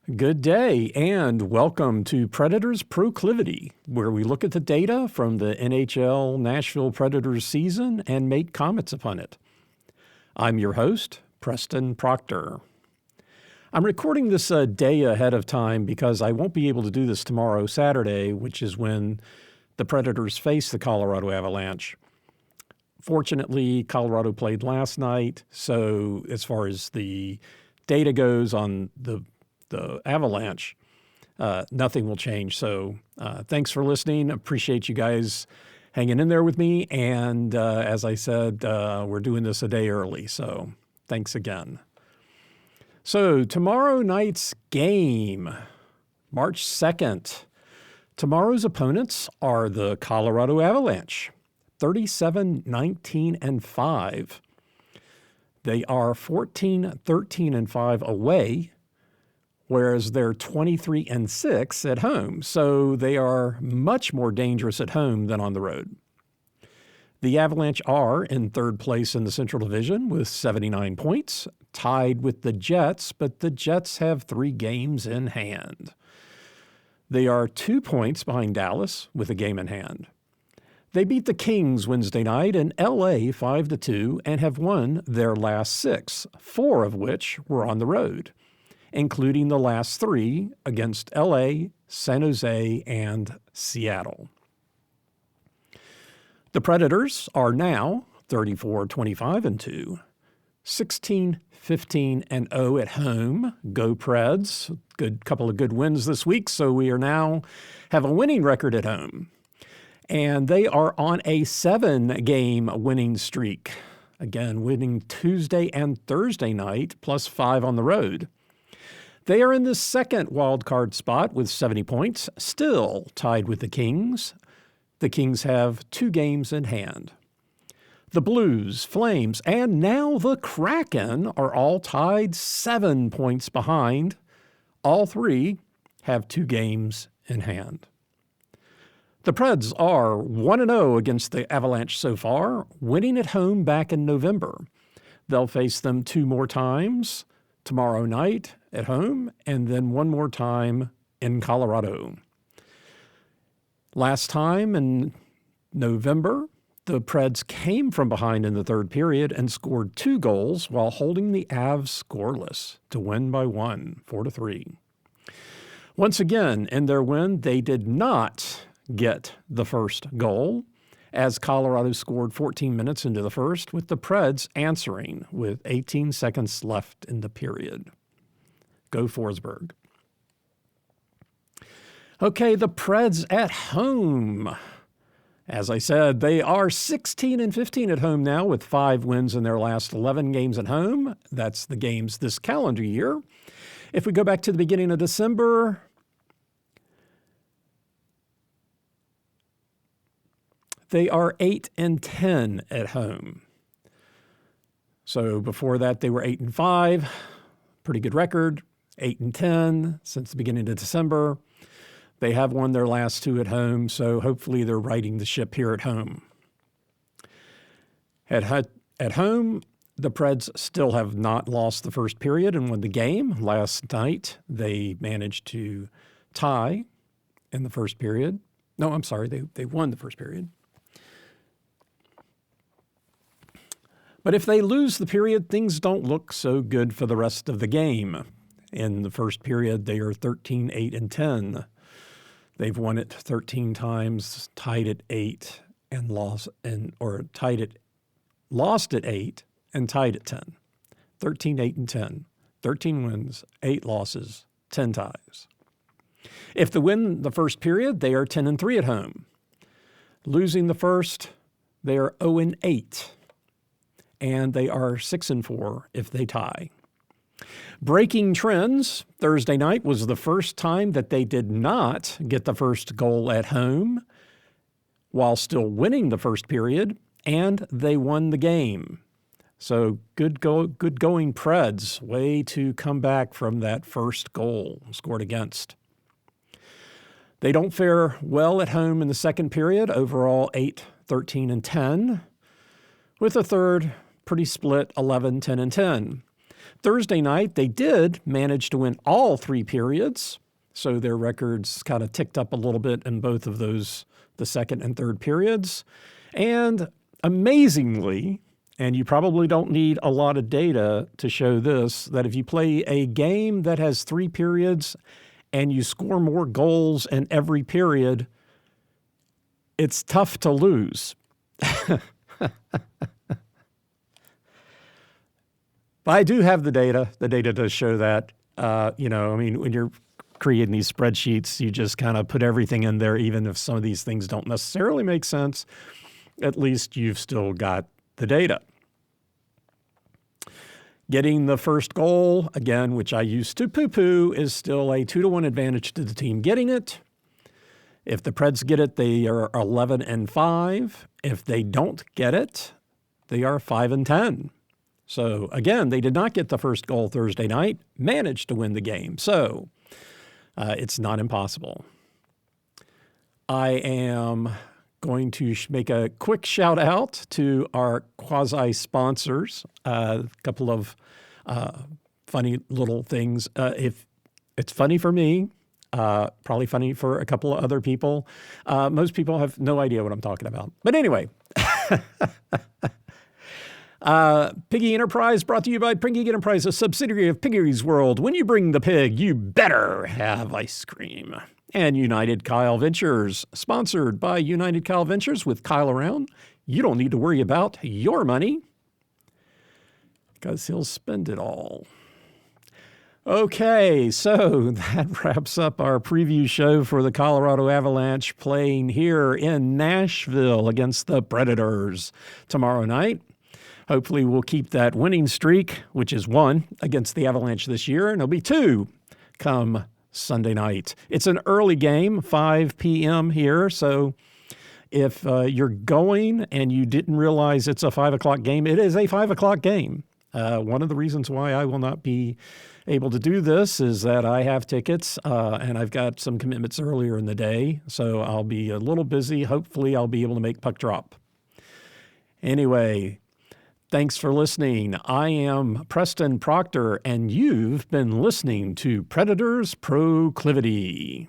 Good day and welcome to Predators Proclivity, where we look at the data from the NHL Nashville Predators season and make comments upon it. I'm your host, Preston Proctor. I'm recording this a day ahead of time because I won't be able to do this tomorrow, Saturday, which is when the Predators face the Colorado Avalanche. Fortunately, Colorado played last night, so as far as the data goes on the Avalanche, nothing will change. So thanks for listening. Appreciate you guys hanging in there with me. And as I said, we're doing this a day early. So thanks again. So tomorrow night's game, March 2nd. Tomorrow's opponents are the Colorado Avalanche, 37-19-5. They are 14-13-5 away, whereas they're 23-6 at home. So they are much more dangerous at home than on the road. The Avalanche are in third place in the Central Division with 79 points, tied with the Jets, but the Jets have 3 games in hand. They are 2 points behind Dallas with a game in hand. They beat the Kings Wednesday night in LA 5-2 and have won their last 6, 4 of which were on the road, including the last 3 against LA, San Jose, and Seattle. The Predators are now 34-25-2, 16-15-0 at home. Go Preds. Couple of good wins this week, so we are now have a winning record at home. And they are on a 7-game winning streak. Again, winning Tuesday and Thursday night, plus 5 on the road. They are in the second wildcard spot with 70 points, still tied with the Kings. The Kings have 2 games in hand. The Blues, Flames, and now the Kraken are all tied 7 points behind. All 3 have 2 games in hand. The Preds are 1-0 against the Avalanche so far, winning at home back in November. They'll face them 2 more times tomorrow night at home, and then 1 more time in Colorado. Last time in November, the Preds came from behind in the third period and scored 2 goals while holding the Avs scoreless to win by 1, 4-3. Once again, in their win, they did not get the first goal, as Colorado scored 14 minutes into the first, with the Preds answering with 18 seconds left in the period. Go Forsberg. Okay, the Preds at home. As I said, they are 16-15 at home now with 5 wins in their last 11 games at home. That's the games this calendar year. If we go back to the beginning of December, they are 8-10 at home. So before that, they were 8-5. Pretty good record. 8-10 since the beginning of December. They have won their last 2 at home, so hopefully they're righting the ship here at home. At home, the Preds still have not lost the first period and won the game. Last night, they managed to tie in the first period. No, I'm sorry, they won the first period. But if they lose the period, things don't look so good for the rest of the game. In the first period, they are 13-8-10. They've won it 13 times, tied at 8, and lost at 8 and tied at 10. 13-8-10. 13 wins, 8 losses, 10 ties. If they win the first period, they are 10-3 at home. Losing the first, they are 0-8. And they are 6-4 if they tie. Breaking trends, Thursday night was the first time that they did not get the first goal at home while still winning the first period, and they won the game. So good going Preds, way to come back from that first goal scored against. They don't fare well at home in the second period, overall 8-13-10, with a third pretty split 11-10-10. Thursday night, they did manage to win all 3 periods, so their records kind of ticked up a little bit in both of those, the second and third periods. And amazingly, and you probably don't need a lot of data to show this, that if you play a game that has 3 periods and you score more goals in every period, it's tough to lose. But I do have the data. The data does show that. When you're creating these spreadsheets, you just kind of put everything in there, even if some of these things don't necessarily make sense. At least you've still got the data. Getting the first goal, again, which I used to poo-poo, is still a 2-1 advantage to the team getting it. If the Preds get it, they are 11-5. If they don't get it, they are 5-10. So again, they did not get the first goal Thursday night, managed to win the game. So it's not impossible. I am going to make a quick shout out to our quasi-sponsors, a couple of funny little things. If it's funny for me, probably funny for a couple of other people. Most people have no idea what I'm talking about. But anyway, Piggy Enterprise brought to you by Piggy Enterprise, a subsidiary of Piggy's World. When you bring the pig, you better have ice cream. And United Kyle Ventures, sponsored by United Kyle Ventures. With Kyle around, you don't need to worry about your money because he'll spend it all. Okay, so that wraps up our preview show for the Colorado Avalanche playing here in Nashville against the Predators tomorrow night. Hopefully we'll keep that winning streak, which is 1 against the Avalanche this year, and it'll be 2 come Sunday night. It's an early game, 5 p.m. here, so if you're going and you didn't realize it's a 5 o'clock game, it is a 5 o'clock game. One of the reasons why I will not be able to do this is that I have tickets and I've got some commitments earlier in the day, so I'll be a little busy. Hopefully I'll be able to make puck drop. Anyway, thanks for listening. I am Preston Proctor, and you've been listening to Predators Proclivity.